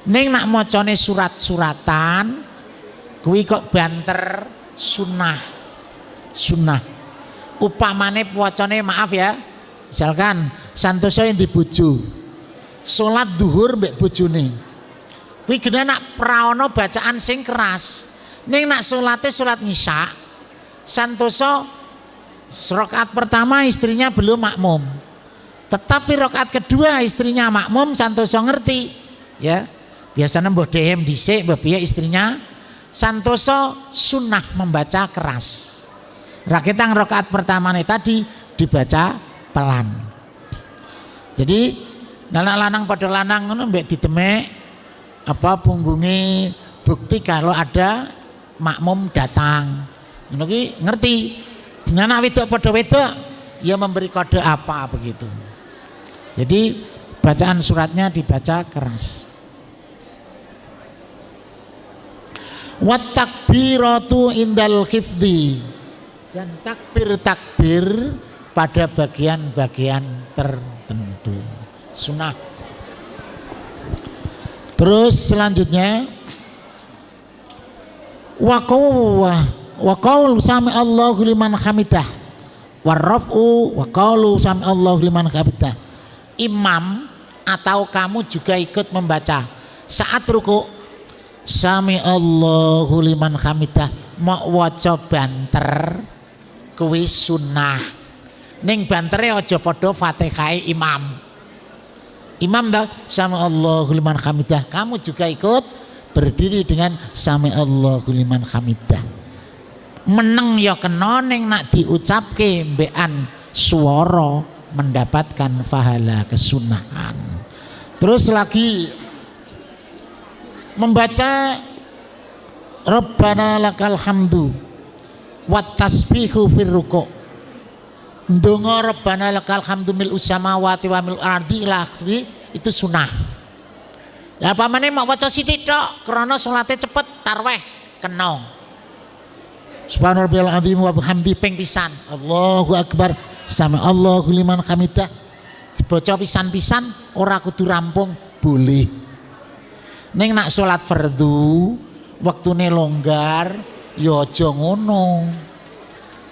B: Ning nak mocone surat-suratan kuwi kok banter sunnah. Upamane wacane maaf ya, misalkan santoso yang dibojo salat zuhur mbek bojone kuwi gene nak praono bacaan sing keras. Ning nak salate salat Isya santoso rakaat pertama istrinya belum makmum, tetapi rakaat kedua istrinya makmum santoso ngerti ya, biasanya mbah dehem dhisik mbah piye istrinya santoso sunnah membaca keras. Rakitang rakaat pertama nih tadi dibaca pelan. Jadi lanang-lanang pada lanang ngono mbek ditemek apa punggunge bukti kalau ada makmum datang. Ngono ki ngerti. Jenengan wedok pada wedok ya memberi kode apa begitu. Jadi bacaan suratnya dibaca keras. Wat takbiratu indal khifdi, dan takbir pada bagian-bagian tertentu sunnah. Terus selanjutnya wa qaulu sami Allahu liman hamidah warraf'u wa qaulu sami Allahu liman hamidah. Imam atau kamu juga ikut membaca saat ruku sami Allahu liman hamidah, mau waca banter kuwi sunnah. Ning bantere aja padha Fatihah imam. Imam dah sami Allahu liman hamidah, kamu juga ikut berdiri dengan sami Allahu liman hamidah. Meneng ya kena ning nak diucapke mbekan swara mendapatkan pahala kesunahan. Terus lagi membaca Rabbana lakal hamdu wat tasbihu fir ruku'. Ndonga Rabbana lakal hamdu mil samawati wa mil ardi ila akhiri itu sunnah. Lah pamane mak waca sithik tok krana salate cepet tarweh kena. Subhanallahil azim wa bihamdi ping pisan. Allahu akbar sami Allahu liman hamidah. Dibaca pisan-pisan ora kudu rampung boleh. Ning nak salat fardu wektune longgar ya aja ngono.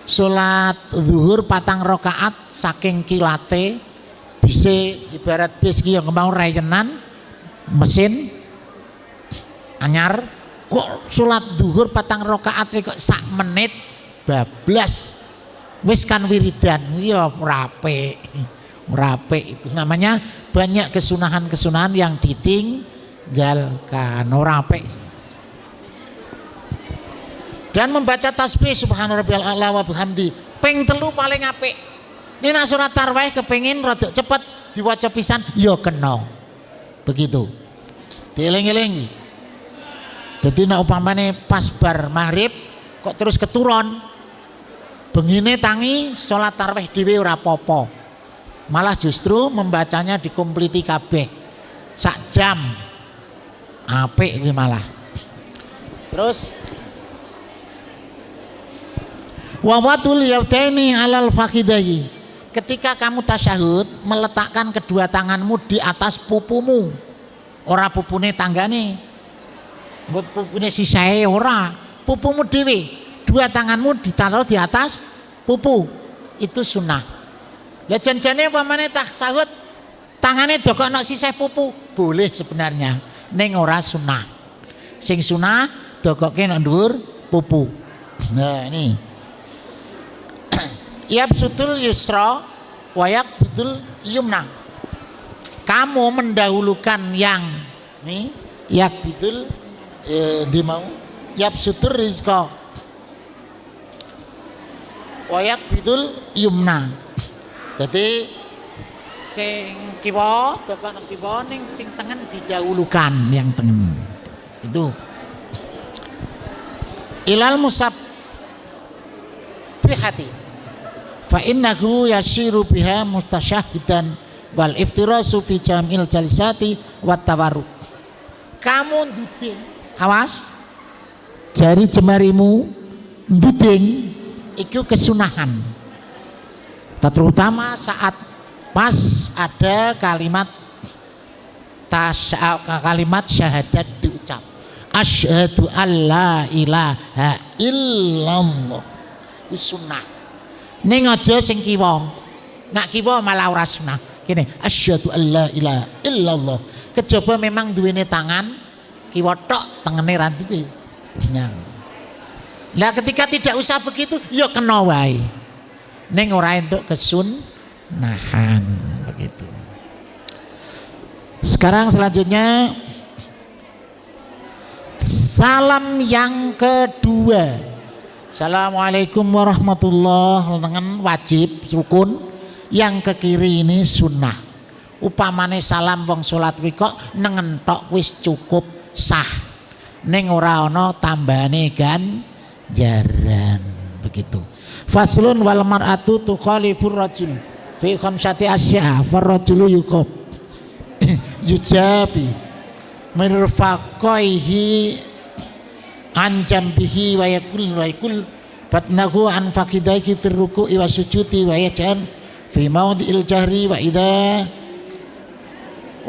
B: Salat zuhur 4 rakaat saking kilate bisa ibarat bis ki yang mau rayenan mesin anyar kok salat zuhur 4 rakaat kok sak menit bablas wis kan wiridan ya rape itu namanya banyak kesunahan-kesunahan yang ditinggalkan rape. Dan membaca tasbih subhanarabbiyal a'la wa bihamdi ping 3 paling apik. Ini nak surat tarwih kepengin rada cepet diwaca pisan ya kena. Begitu. Dieling-eling. Jadi nak umpamane pas bar maghrib kok terus keturun. Bengine tangi salat tarwih dhewe ora apa-apa. Malah justru membacanya dikompliti kabeh. Sak jam. Apik iki malah. Terus wawatul yaudaini alal fakidahi, ketika kamu tasyahud meletakkan kedua tanganmu di atas pupumu, ora pupune tanggane, pupune sisae ora, pupumu dewe, dua tanganmu ditaruh di atas pupu, itu sunnah. Lah jan-jane pamane tasyahud tangane dokokno sisih pupu, boleh sebenarnya, ning ora sunnah. Sing sunnah dokoke nang dhuwur pupu. Nah ini yabsutul yusra wayak betul yumna. Kamu mendahulukan yang nih yak betul di mau yabsutur rizqa wayak betul yumna. Jadi sing kiwa tekan kiwa ning sing tengen didahulukan yang tengen itu ilal musab bihati fa innahu yashiru biha mustasyahidan wal iftirasu fi jam'il jalisati wat tawarruk. kamu nduding, awas, jari jemarimu nduding, itu kesunahan. Terutama saat pas ada kalimat syahadat diucap, asyhadu alla ilaha illallah, itu sunnah. Ning aja sing kiwa, nak kiwa malah ora sunnah. Kene asyhadu alla ilaha illallah, kejaba memang duwene tangan kiwa tok, tengene ra duwe. Lah ketika tidak usah begitu ya kena wae, ning ora entuk kesunahan begitu. Sekarang selanjutnya salam yang kedua. Assalamualaikum warahmatullahi wabarakatuh, wajib rukun. Yang ke kiri ini sunnah. Upamane salam wong salat kuwi kok nengen tok wis cukup sah, ning ora ana tambahane ganjaran begitu. Faslun wal mar'atu tukhalifur rajul fi khamsati asya farrajulu yuqab yujafi mirfaqaihi an jambihi wa yakul batnahu an faqidaihi fir ruku'i wa sujudi wa yaj'al fi mawdi'il jahri wa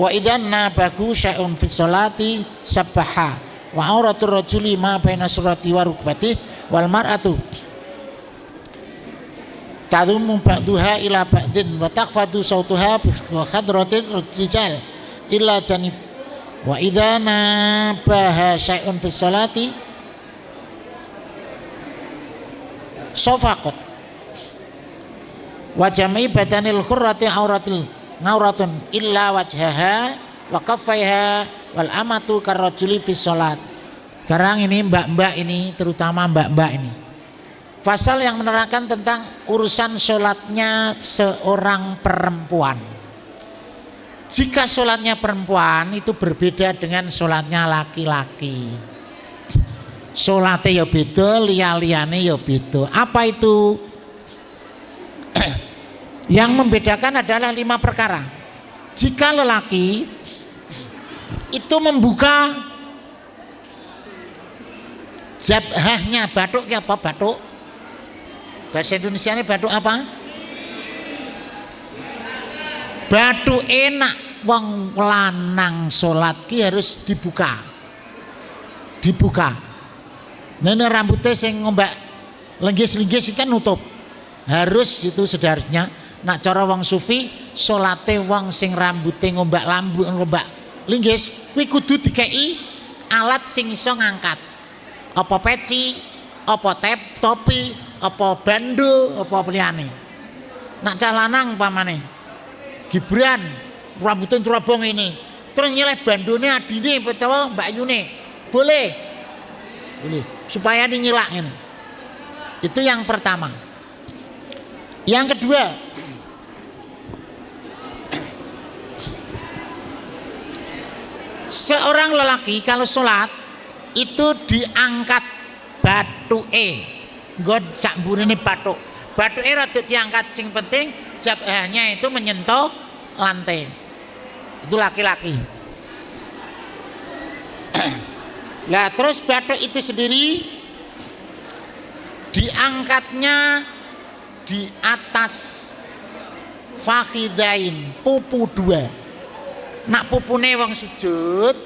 B: idza nabahu syai'un fi sholati sabbaha wa auratur rajuli ma baina surati wa rukbati wal mar'atu tadumu ba'duha ila ba'din wa taqfadu sautuha bi khadratil rijal illa janib wa idza nabaha syai'un fi sholati sofaqat wa jam'i badanil khurrati auratun illa wajhaha wa kaffaiha wal amatu karrajuli fi sholat. Sekarang ini mbak-mbak ini, terutama mbak-mbak ini, pasal yang menerangkan tentang urusan sholatnya seorang perempuan. Jika sholatnya perempuan itu berbeda dengan sholatnya laki-laki. Sholatnya ya beda, liya-liyane ya beda. Apa itu? Yang membedakan adalah 5 perkara. Jika lelaki itu membuka jabhahnya, batuknya apa batuk? Bahasa Indonesia ini batuk apa? Batuk enak. Wong lanang sholat ki harus dibuka. Nene rambutnya sing ngombak lenggis-lenggis kan nutup. Harus itu sedarnya. Nak cara wong sufi salate wong sing rambute ngombak linggis kuwi kudu dikei alat sing iso ngangkat. Apa peci, apa topi, apa bando, apa liyane. Nak calanang pamane. Gibran rambutnya terobong ini. Terus nyeleh bandone adine utawa Mbak Yune. Boleh. Supaya nyilak ini. Itu yang pertama. Yang kedua, seorang lelaki kalau sholat itu diangkat batuke, god sak mburine batuke rada diangkat, sing penting jabahnya itu menyentuh lantai. Itu laki-laki. Lah terus batuk itu sendiri diangkatnya di atas fakhidain, pupu 2. Nak pupune wong sujud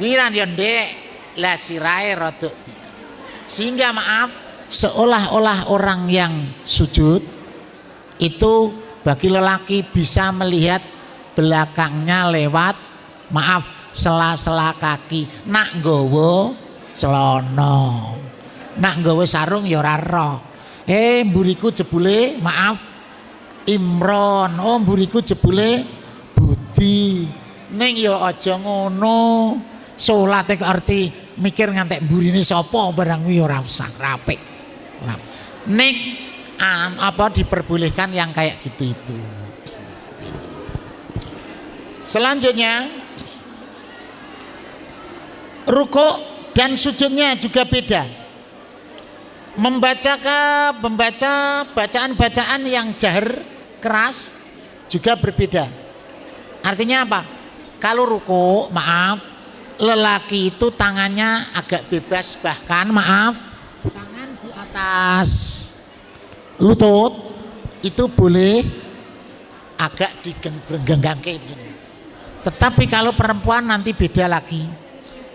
B: wiran ya ndek, lah sirahe rada sehingga maaf seolah-olah orang yang sujud itu bagi lelaki bisa melihat belakangnya lewat maaf sela-sela kaki. Nak nggawa celana, nak nggawa sarung ya ora roh. Mburiku jebule maaf Imron, mburiku jebule Budi. Ning ya aja ngono. Salate kok arti mikir ngantek mburine sapa barang kuwi ora usah rapik. Ning diperbolehkan yang kayak gitu itu. Selanjutnya rukuk dan sujudnya juga beda. Membaca bacaan-bacaan yang jahar keras juga berbeda. Artinya apa? Kalau rukuk, maaf, lelaki itu tangannya agak bebas, bahkan maaf, tangan di atas lutut itu boleh agak digenggam-genggam begini. Tetapi kalau perempuan nanti beda lagi.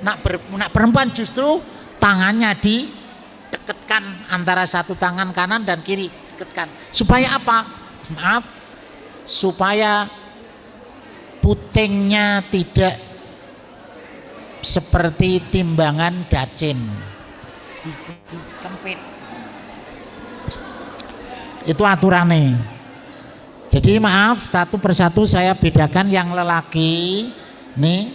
B: Nak perempuan justru tangannya didekatkan antara satu tangan kanan dan kiri, dekatkan. Supaya apa? Maaf, supaya putingnya tidak seperti timbangan dacin dikempit. Itu aturannya. Jadi maaf, satu persatu saya bedakan. Yang lelaki nih,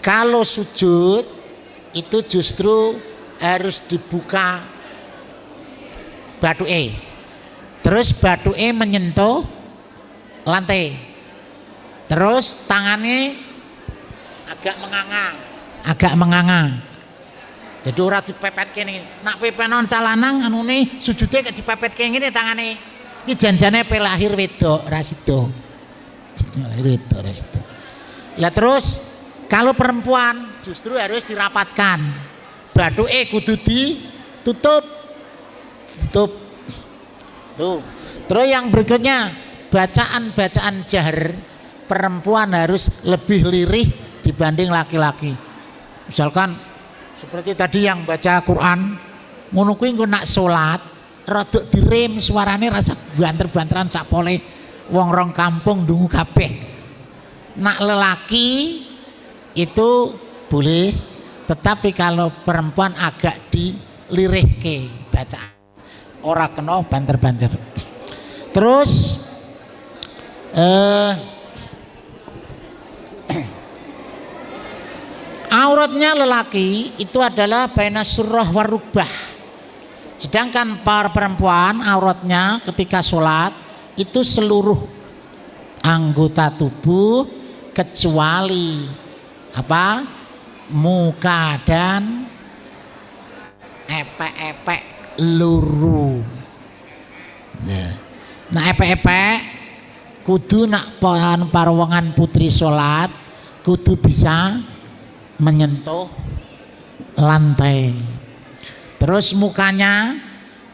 B: kalau sujud itu justru harus dibuka batuke, terus batuke menyentuh lantai, terus tangannya agak menganga. Jadi ora dipepet kene. Nak pepenon calanang anu nih sujudnya gak dipepet kene ngene tangane. Iki janjane pe lahir wedok ra sida. Lahir wedok ra sida. Lah terus kalau perempuan justru harus dirapatkan. Bathuke kudu ditutup. Tutup. Tuh. Terus yang berikutnya, bacaan jahar perempuan harus lebih lirih dibanding laki-laki. Misalkan seperti tadi yang baca Quran, ngono kuwi engko nak salat rada direm suarane rasa banter-banteran sak pole wong rong kampung ndungu kabeh. Nak lelaki itu boleh, tetapi kalau perempuan agak dilirihke bacaan, ora kena banter-banter. Terus auratnya lelaki itu adalah baina surrah warukbah. Sedangkan para perempuan auratnya ketika sholat itu seluruh anggota tubuh kecuali apa? Muka dan epek-epek luru. Nah epek-epek kudu nak parwangan putri sholat kudu bisa menyentuh lantai. Terus mukanya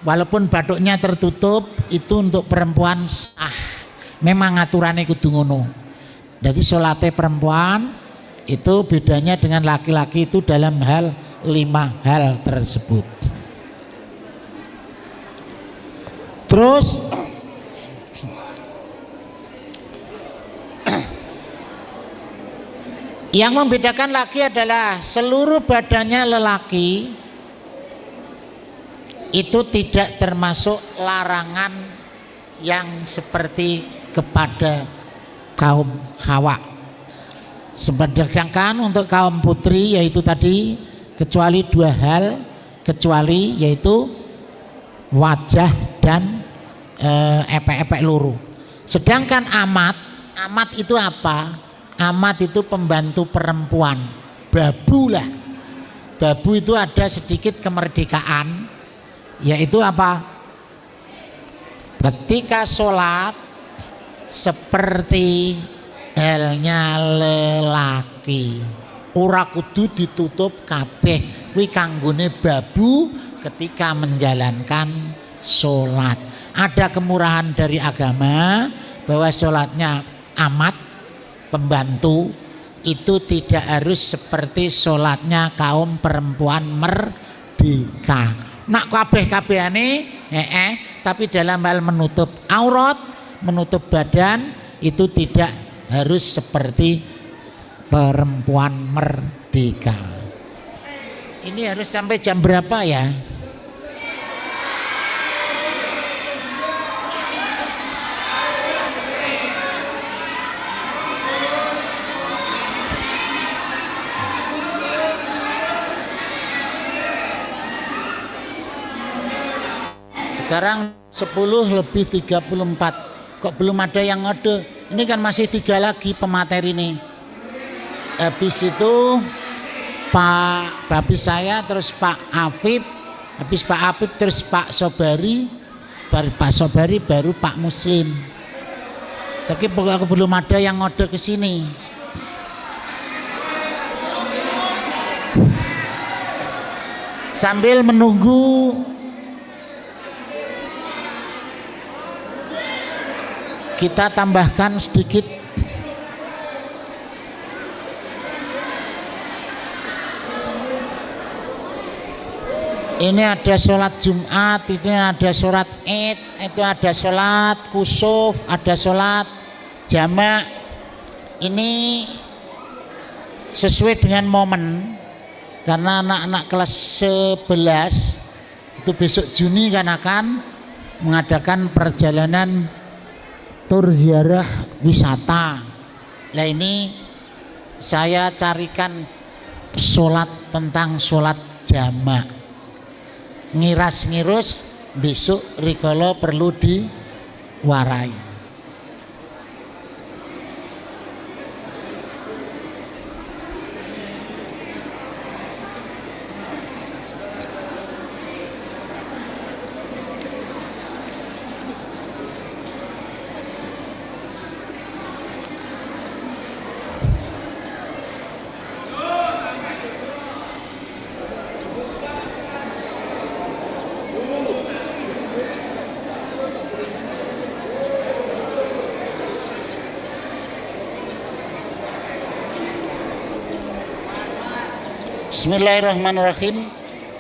B: walaupun batuknya tertutup itu untuk perempuan memang aturannya kudu ngono. Jadi sholatnya perempuan itu bedanya dengan laki-laki itu dalam hal 5 hal tersebut. Terus yang membedakan lagi adalah seluruh badannya lelaki itu tidak termasuk larangan yang seperti kepada kaum Hawa. Sedangkan untuk kaum putri yaitu tadi kecuali 2 hal, kecuali yaitu wajah dan epek-epek luru. Sedangkan amat itu apa? Amat itu pembantu perempuan, babu lah. Babu itu ada sedikit kemerdekaan, yaitu apa? Ketika sholat seperti halnya lelaki, ora kudu ditutup kabeh. Kuwi kanggone babu ketika menjalankan sholat. Ada kemurahan dari agama bahwa sholatnya amat pembantu itu tidak harus seperti sholatnya kaum perempuan merdeka. Nak kabeh-kabehane tapi dalam hal menutup aurat, menutup badan itu tidak harus seperti perempuan merdeka. Ini harus sampai jam berapa ya? Sekarang 10:34. Kok belum ada yang ngode? Ini kan masih 3 lagi pemateri ini. Habis itu Pak Babi saya, terus Pak Afif, habis Pak Afif terus Pak Sobari, baru Pak Sobari baru Pak Muslim. Tapi belum ada yang ngode ke sini. Sambil menunggu kita tambahkan sedikit ini ada sholat Jumat, ini ada sholat Id, itu ada sholat kusuf, ada sholat jamak. Ini sesuai dengan momen karena anak-anak kelas 11 itu besok Juni kan akan mengadakan perjalanan tur ziarah wisata. Nah ini saya carikan sholat tentang sholat jamak. Ngiras-ngirus besok rikala perlu diwarai. Bismillahirrahmanirrahim.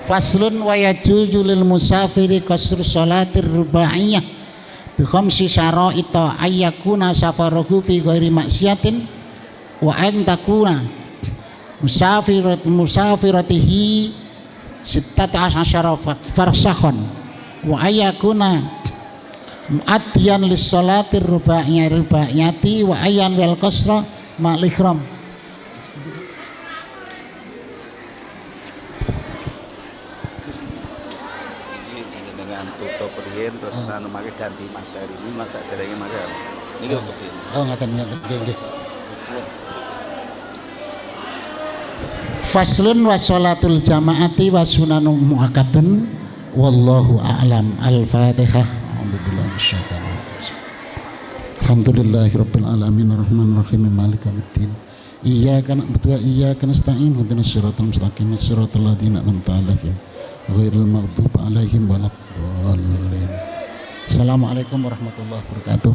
B: Faslun wa yajuzu lil musafiri qasru sholatir rubaiyah bi khamsi syara'ita ayyakuna safaruhu fi ghairi maksiatin wa an takuna musafiratihi sittata asyara farsakhon wa ayyakuna muaddiyan lis sholatir rubaiyati wa ayyan wal qasra ma'al ihram.
C: Terus anu make ganti materi ini masa derenge make niki untuk ini.
B: Oh ngaten nggih. Faslun wa sholatul jamaati wa sunanu muakkadun wallahu a'lam. Al-Fatihah. A'udzubillahi minasyaitonir rajim. Alhamdulillahirabbil alamin arrahmanir rahim maliki yaumiddin. Iyyaka na'budu wa iyyaka nasta'in ihdinas siratal mustaqim siratal ladzina an'amta 'alaihim ghairil maghdubi 'alaihim waladdallin. Assalamualaikum warahmatullahi wabarakatuh.